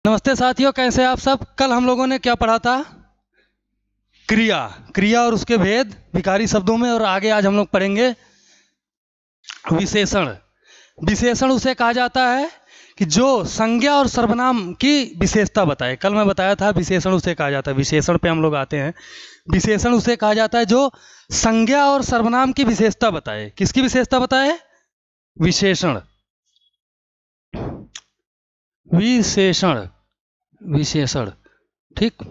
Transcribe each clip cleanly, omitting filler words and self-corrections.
नमस्ते साथियों, कैसे आप सब। कल हम लोगों ने क्या पढ़ा था? क्रिया। क्रिया और उसके भेद विकारी शब्दों में। और आगे आज हम लोग पढ़ेंगे विशेषण। विशेषण उसे कहा जाता है कि जो संज्ञा और सर्वनाम की विशेषता बताए। कल मैं बताया था विशेषण उसे कहा जाता है। विशेषण पे हम लोग आते हैं। विशेषण उसे कहा जाता है जो संज्ञा और सर्वनाम की विशेषता बताए। किसकी विशेषता बताए? विशेषण। विशेषण। विशेषण। ठीक।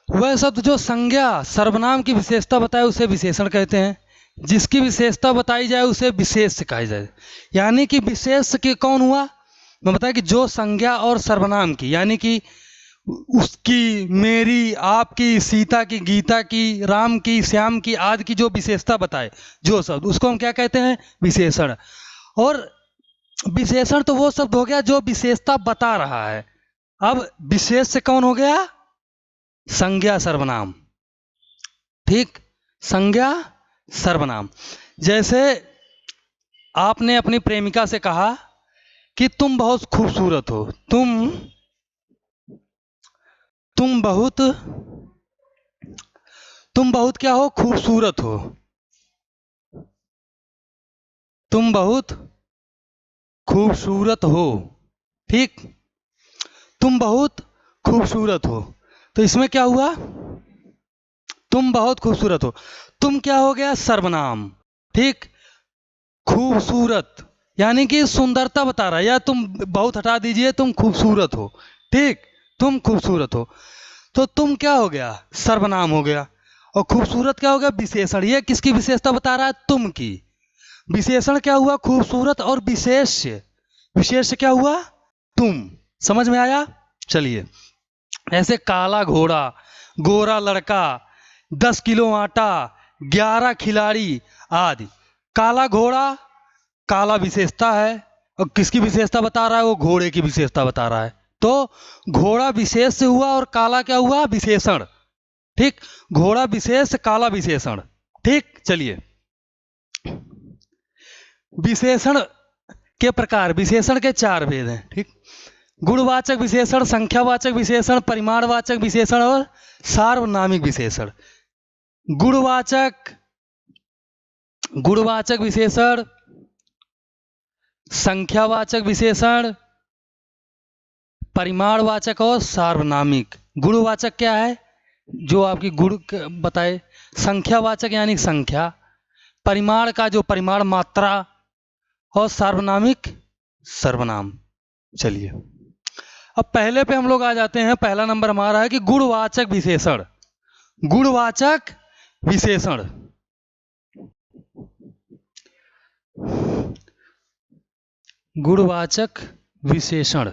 वह शब्द जो संज्ञा सर्वनाम की विशेषता बताए उसे विशेषण कहते हैं। जिसकी विशेषता बताई जाए उसे विशेष कहा जाए। यानी कि विशेष के कौन हुआ? मैं बताया कि जो संज्ञा और सर्वनाम की, यानी कि उसकी, मेरी, आपकी, सीता की, गीता की, राम की, श्याम की आदि की जो विशेषता बताए जो शब्द, उसको हम क्या कहते हैं? विशेषण। और विशेषण तो वो शब्द हो गया जो विशेषता बता रहा है। अब विशेष से कौन हो गया? संज्ञा सर्वनाम। ठीक। संज्ञा सर्वनाम। जैसे आपने अपनी प्रेमिका से कहा कि तुम बहुत खूबसूरत हो। तुम बहुत क्या हो? खूबसूरत हो। तुम बहुत खूबसूरत हो। ठीक। तुम बहुत खूबसूरत हो। तो इसमें क्या हुआ? तुम बहुत खूबसूरत हो। तुम क्या हो गया? सर्वनाम। ठीक। खूबसूरत यानी कि सुंदरता बता रहा है। या तुम बहुत हटा दीजिए, तुम खूबसूरत हो। ठीक। तुम खूबसूरत हो। तो तुम क्या हो गया? सर्वनाम हो गया। और खूबसूरत क्या हो गया? विशेषण। ये किसकी विशेषता बता रहा है? तुम की। विशेषण क्या हुआ? खूबसूरत। और विशेष्य, विशेष्य क्या हुआ? तुम। समझ में आया? चलिए। ऐसे काला घोड़ा, गोरा लड़का, 10 किलो आटा, 11 खिलाड़ी आदि। काला घोड़ा, काला विशेषता है। और किसकी विशेषता बता रहा है? वो घोड़े की विशेषता बता रहा है। तो घोड़ा विशेष से हुआ और काला क्या हुआ? विशेषण। ठीक। घोड़ा विशेष, काला विशेषण। ठीक। चलिए। विशेषण के प्रकार। विशेषण के 4 भेद हैं। ठीक। गुणवाचक विशेषण, संख्यावाचक विशेषण, परिमाणवाचक विशेषण और सार्वनामिक विशेषण। गुणवाचक गुणवाचक विशेषण, संख्यावाचक विशेषण, परिमाणवाचक और सार्वनामिक। गुणवाचक क्या है? जो आपकी गुण बताए। संख्यावाचक यानी संख्या। परिमाण का जो परिमाण, मात्रा। और सार्वनामिक सर्वनाम। चलिए। अब पहले पे हम लोग आ जाते हैं। पहला नंबर हमारा है कि गुणवाचक विशेषण। गुणवाचक विशेषण। गुणवाचक विशेषण।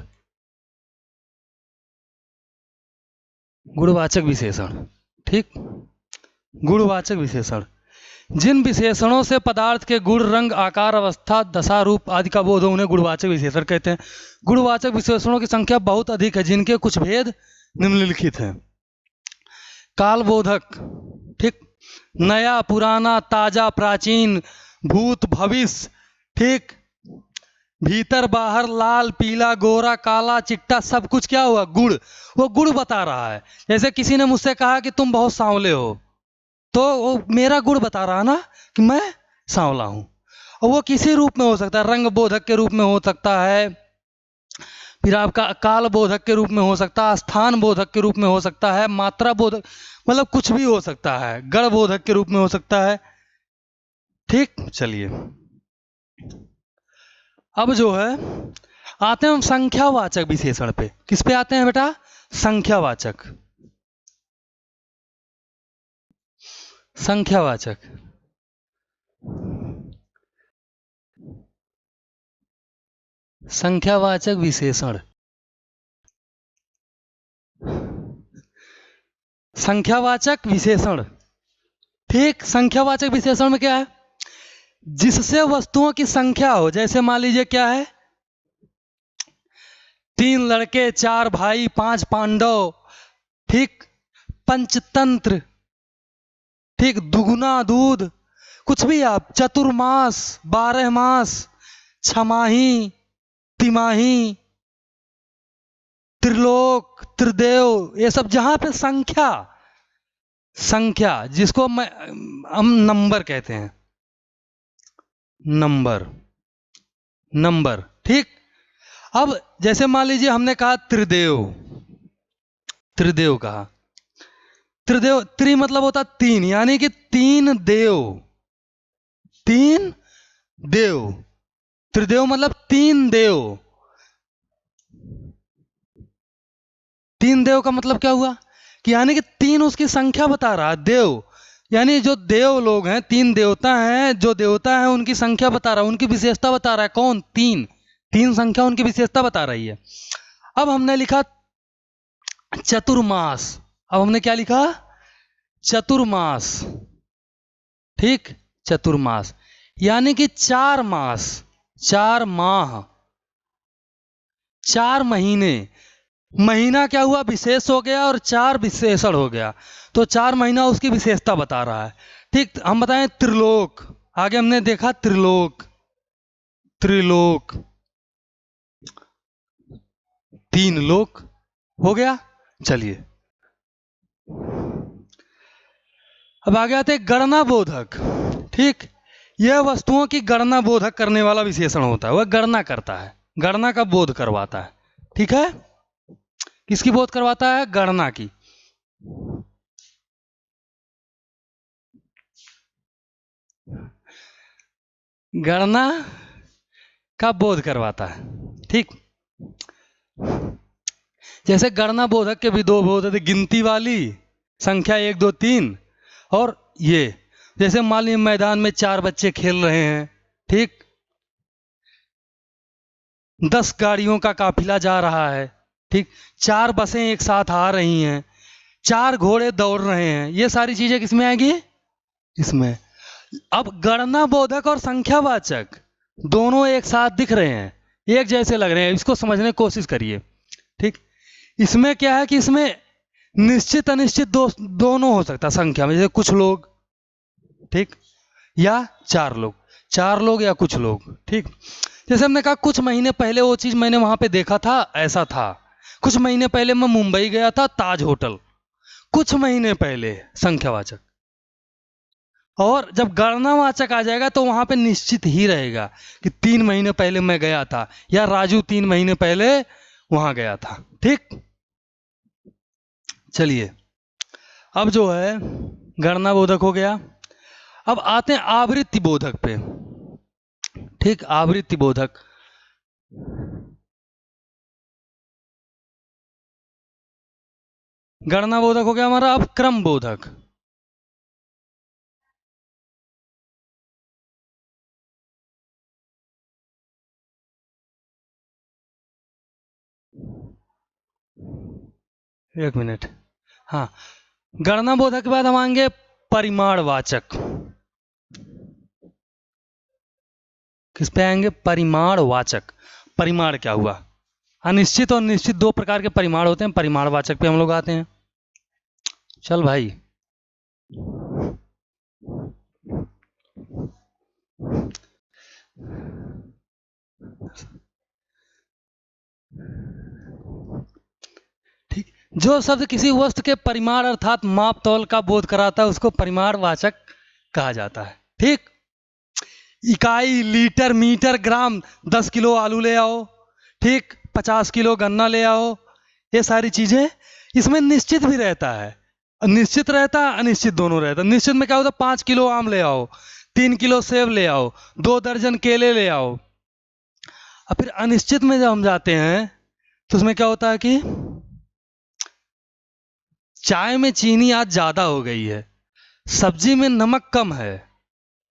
गुणवाचक विशेषण। ठीक। गुणवाचक विशेषण जिन विशेषणों से पदार्थ के गुण, रंग, आकार, अवस्था, दशा, रूप आदि का बोध हो उन्हें गुणवाचक विशेषण कहते हैं। गुणवाचक विशेषणों की संख्या बहुत अधिक है, जिनके कुछ भेद निम्नलिखित हैं। कालबोधक। ठीक। नया, पुराना, ताजा, प्राचीन, भूत, भविष्य। ठीक। भीतर, बाहर, लाल, पीला, गोरा, काला, चिट्टा, सब कुछ क्या हुआ? गुण। वो गुण बता रहा है। जैसे किसी ने मुझसे कहा कि तुम बहुत सांवले हो, तो वो मेरा गुण बता रहा है ना कि मैं सांवला हूं। और वो किसी रूप में हो सकता है। रंग बोधक के रूप में हो सकता है, फिर आपका काल बोधक के रूप में हो सकता है, स्थान बोधक के रूप में हो सकता है, मात्रा बोधक, मतलब कुछ भी हो सकता है। गण बोधक के रूप में हो सकता है। ठीक। चलिए। अब जो है आते हैं हम संख्यावाचक विशेषण पे। किस पे आते हैं बेटा? संख्यावाचक। संख्यावाचक। संख्यावाचक विशेषण। संख्यावाचक विशेषण। ठीक। संख्यावाचक विशेषण में क्या है? जिससे वस्तुओं की संख्या हो। जैसे मान लीजिए क्या है? 3 लड़के, 4 भाई, 5 पांडव। ठीक। पंचतंत्र। ठीक। दुगुना दूध, कुछ भी आप। चतुर्मास, 12 मास, छमाही, तिमाही, त्रिलोक, त्रिदेव, ये सब जहां पे संख्या, संख्या जिसको हम नंबर कहते हैं, नंबर, नंबर, ठीक। अब जैसे मान लीजिए हमने कहा त्रिदेव, त्रिदेव कहा, त्रिदेव, त्रि मतलब होता तीन, यानी कि तीन देव, तीन देव, त्रिदेव मतलब तीन देव। तीन देव का मतलब क्या हुआ कि यानी कि तीन उसकी संख्या बता रहा है, देव यानी जो देव लोग हैं, तीन देवता हैं, जो देवता हैं उनकी संख्या बता रहा है, उनकी विशेषता बता रहा है। कौन? तीन, तीन संख्या उनकी विशेषता बता रही है। अब हमने लिखा चतुर्मास, अब हमने क्या लिखा? चतुर्मास, ठीक, चतुर्मास यानी कि 4 मास, 4 माह, 4 महीने। महीना क्या हुआ? विशेष हो गया और 4 विशेषण हो गया, तो 4 महीना उसकी विशेषता बता रहा है, ठीक। हम बताएं त्रिलोक, आगे हमने देखा त्रिलोक, त्रिलोक, 3 लोक हो गया। चलिए अब आगे आते हैं गणना बोधक, ठीक। यह वस्तुओं की गणना बोधक करने वाला विशेषण होता है, वह गणना करता है, गणना का बोध करवाता है, ठीक है। किसकी बोध करवाता है? गणना की। गणना का बोध करवाता है, ठीक। जैसे गणना बोधक के भी 2 बोध होते, गिनती वाली संख्या 1 2 3, और ये जैसे मान लीजिए मैदान में 4 बच्चे खेल रहे हैं, ठीक, 10 गाड़ियों का काफिला जा रहा है, ठीक, 4 बसें एक साथ आ रही हैं, 4 घोड़े दौड़ रहे हैं, ये सारी चीजें किसमें आएगी? इसमें। अब गणना बोधक और संख्यावाचक दोनों एक साथ दिख रहे हैं, एक जैसे लग रहे हैं, इसको समझने की कोशिश करिए, ठीक। इसमें क्या है कि इसमें निश्चित अनिश्चित दोनों हो सकता है संख्या में, जैसे कुछ लोग, ठीक, या 4 लोग, 4 लोग या कुछ लोग, ठीक। जैसे हमने कहा कुछ महीने पहले वो चीज मैंने वहां पे देखा था, ऐसा था। कुछ महीने पहले मैं मुंबई गया था, ताज होटल, कुछ महीने पहले, संख्यावाचक। और जब गणनावाचक आ जाएगा तो वहां पे निश्चित ही रहेगा कि 3 महीने पहले मैं गया था, या राजू 3 महीने पहले वहां गया था, ठीक। चलिए अब जो है गणना बोधक हो गया। अब आते हैं आवृत्ति बोधक पे, ठीक, आवृत्ति बोधक। गणना बोधक हो गया हमारा। अब क्रम बोधक, एक मिनट, हाँ, गणना बोधक के बाद हम आएंगे परिमाणवाचक। किस पे आएंगे? परिमाणवाचक। परिमाण क्या हुआ? अनिश्चित और निश्चित 2 प्रकार के परिमाण होते हैं, परिमाणवाचक पे हम लोग आते हैं। चल भाई, ठीक, जो शब्द किसी वस्तु के परिमाण अर्थात माप तौल का बोध कराता है उसको परिमाणवाचक कहा जाता है, ठीक। इकाई, लीटर, मीटर, ग्राम, 10 किलो आलू ले आओ, ठीक, 50 किलो गन्ना ले आओ, ये सारी चीजें, इसमें निश्चित भी रहता है, निश्चित रहता है, अनिश्चित दोनों रहता है। निश्चित में क्या होता है? 5 किलो आम ले आओ, 3 किलो सेब ले आओ, 2 दर्जन केले ले आओ। और फिर अनिश्चित में जब हम जाते हैं तो उसमें क्या होता है कि चाय में चीनी आज ज्यादा हो गई है, सब्जी में नमक कम है,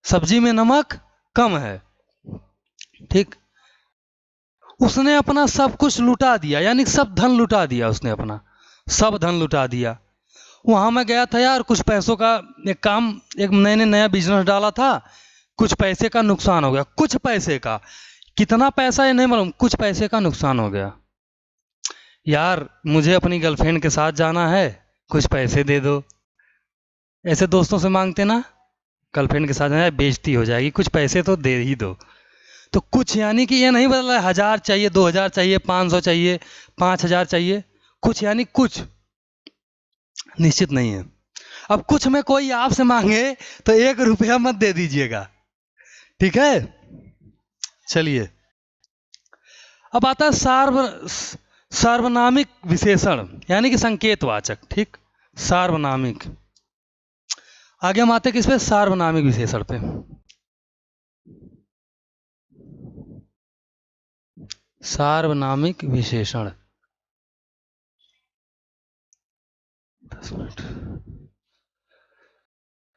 सब्जी में नमक कम है, ठीक। उसने अपना सब कुछ लुटा दिया, यानी सब धन लुटा दिया उसने, अपना सब धन लुटा दिया। वहां मैं गया था यार, कुछ पैसों का एक काम, एक मैंने नया बिजनेस डाला था, कुछ पैसे का नुकसान हो गया, कुछ पैसे का, कितना पैसा ये नहीं मालूम, कुछ पैसे का नुकसान हो गया। यार मुझे अपनी गर्लफ्रेंड के साथ जाना है, कुछ पैसे दे दो। ऐसे दोस्तों से मांगते ना, गर्लफ्रेंड के साथ जाना है, बेइज्जती हो जाएगी, कुछ पैसे तो दे ही दो। तो कुछ यानी कि ये नहीं बदला 1000 चाहिए, 2000 चाहिए, 500 चाहिए, 5000 चाहिए। कुछ यानी कुछ निश्चित नहीं है। अब कुछ में कोई आपसे मांगे तो 1 रुपया मत दे दीजिएगा, ठीक है। चलिए, अब आता है सार्वनामिक विशेषण यानी कि संकेतवाचक, ठीक। सार्वनामिक, आगे हम आते किस पे, सार्वनामिक विशेषण पे। सार्वनामिक विशेषण, 10 मिनट।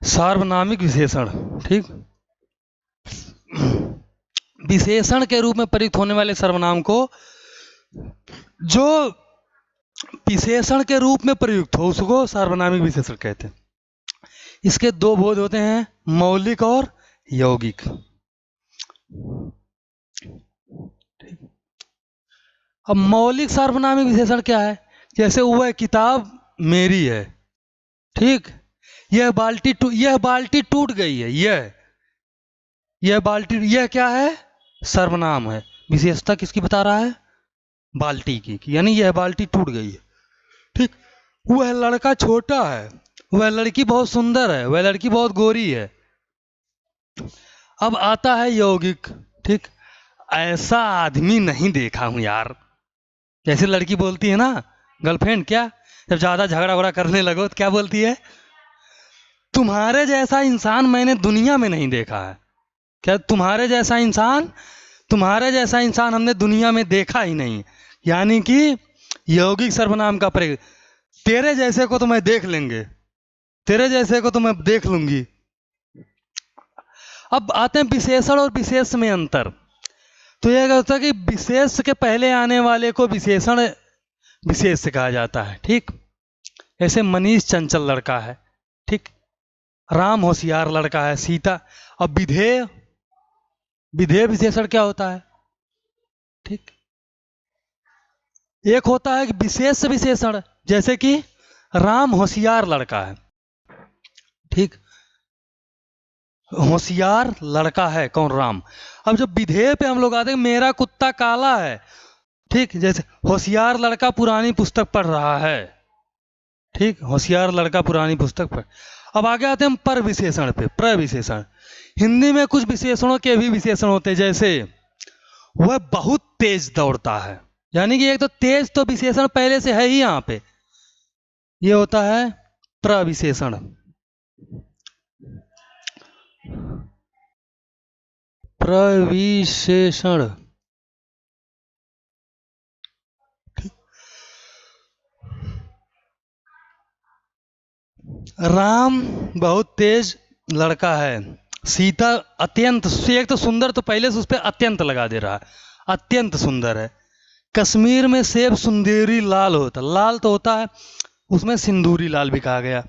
सार्वनामिक विशेषण, ठीक। विशेषण के रूप में प्रयुक्त होने वाले सर्वनाम को, जो विशेषण के रूप में प्रयुक्त हो उसको सार्वनामिक विशेषण कहते हैं। इसके दो बोध होते हैं, मौलिक और यौगिक। अब मौलिक सार्वनामिक विशेषण क्या है, जैसे वह किताब मेरी है, ठीक। यह बाल्टी टूट गई है, यह बाल्टी, यह क्या है, सर्वनाम है। विशेषता किसकी बता रहा है, बाल्टी की, यानी यह बाल्टी टूट गई है, ठीक। वह लड़का छोटा है, वह लड़की बहुत सुंदर है, वह लड़की बहुत गोरी है। अब आता है यौगिक, ठीक। ऐसा आदमी नहीं देखा हूं यार। जैसे लड़की बोलती है ना, गर्लफ्रेंड, क्या जब ज्यादा झगड़ा वगड़ा करने लगो तो क्या बोलती है, तुम्हारे जैसा इंसान मैंने दुनिया में नहीं देखा है। क्या तुम्हारे जैसा इंसान हमने दुनिया में देखा ही नहीं। यानी कि यौगिक सर्वनाम का प्रयोग, तेरे जैसे को तो मैं देख लेंगे, तेरे जैसे को तो मैं देख लूंगी। अब आते हैं विशेषण और विशेष में अंतर। तो यह होता है कि विशेष के पहले आने वाले को विशेषण विशेष कहा जाता है, ठीक। ऐसे मनीष चंचल लड़का है, ठीक। राम होशियार लड़का है, सीता। अब विधेय, विधेय विशेषण क्या होता है, ठीक। एक होता है विशेष विशेषण, जैसे कि राम होशियार लड़का है, ठीक। होशियार लड़का है कौन, राम। अब जब विधेय पे हम लोग आते हैं, मेरा कुत्ता काला है, ठीक। जैसे होशियार लड़का पुरानी पुस्तक पढ़ रहा है, ठीक। होशियार लड़का पुरानी पुस्तक पढ़। अब आगे आते हैं हम पर विशेषण पे, प्रविशेषण। हिंदी में कुछ विशेषणों के भी विशेषण होते हैं, जैसे वह बहुत तेज दौड़ता है। यानी कि एक तो तेज तो विशेषण पहले से है ही यहां पे, ये होता है प्रविशेषण। प्रविशेषण, राम बहुत तेज लड़का है, सीता अत्यंत, एक तो सुंदर, तो पहले से उस पर अत्यंत लगा दे रहा है, अत्यंत सुंदर है। कश्मीर में सेब सुंदरी लाल होता, लाल तो होता है, उसमें सिंदूरी लाल भी कहा गया।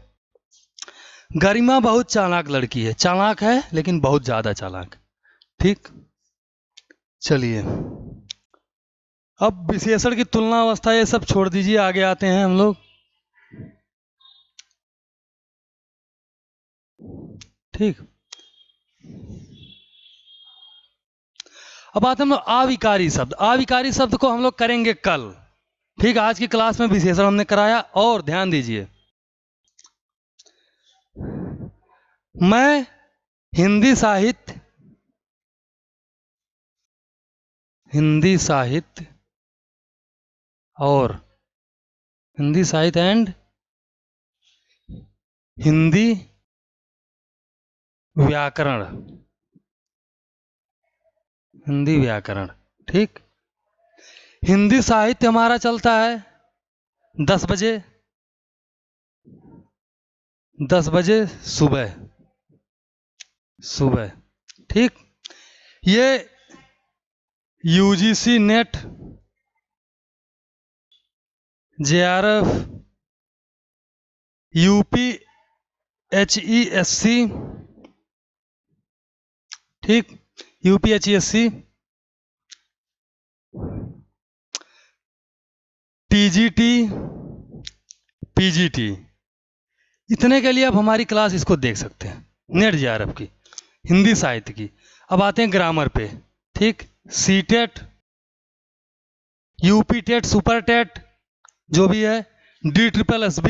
गरिमा बहुत चालाक लड़की है, चालाक है लेकिन बहुत ज्यादा चालाक, ठीक। चलिए, अब विशेषण की तुलना अवस्था ये सब छोड़ दीजिए, आगे आते हैं हम लोग, ठीक। अब आते हैं हम लोग आविकारी शब्द। आविकारी शब्द को हम लोग करेंगे कल, ठीक। आज की क्लास में विशेषण हमने कराया। और ध्यान दीजिए, मैं हिंदी साहित्य और हिंदी साहित्य एंड हिंदी व्याकरण, हिंदी व्याकरण, ठीक। हिंदी साहित्य हमारा चलता है 10 बजे, 10 बजे सुबह, सुबह, ठीक। ये यूजीसी नेट, जेआरएफ, यूपी एचईएससी, ठीक। यूपी एचईएससी, टीजीटी, पीजीटी, इतने के लिए आप हमारी क्लास इसको देख सकते हैं, नेट जेआरएफ की, हिंदी साहित्य की। अब आते हैं ग्रामर पे। ठीक, C TET, UP TET, super TET जो भी है, DSSB,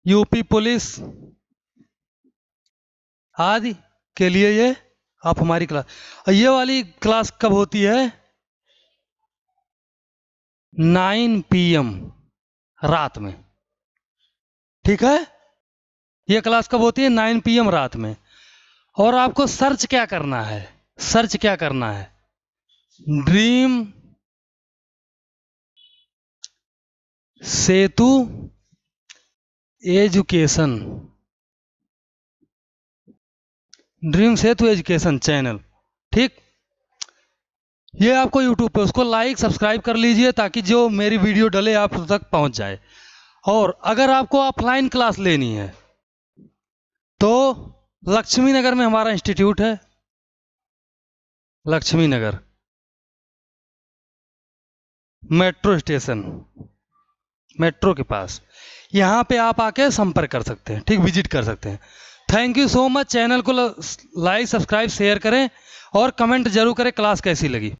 यूपी पुलिस आदि के लिए ये आप हमारी क्लास। ये वाली क्लास कब होती है? 9 PM रात में। ठीक है, ये क्लास कब होती है? 9 PM रात में। और आपको सर्च क्या करना है? सर्च क्या करना है? ड्रीम सेतु एजुकेशन, ड्रीम सेतु एजुकेशन चैनल। ठीक, ये आपको यूट्यूब पे, उसको लाइक सब्सक्राइब कर लीजिए ताकि जो मेरी वीडियो डले आप तक पहुंच जाए। और अगर आपको ऑफलाइन क्लास लेनी है तो लक्ष्मी नगर में हमारा इंस्टीट्यूट है, लक्ष्मी नगर, मेट्रो स्टेशन, मेट्रो के पास। यहाँ पे आप आके संपर्क कर सकते हैं, ठीक, विजिट कर सकते हैं। Thank you so much. Channel को लाइक सब्सक्राइब शेयर करें और कमेंट जरूर करें क्लास कैसी लगी।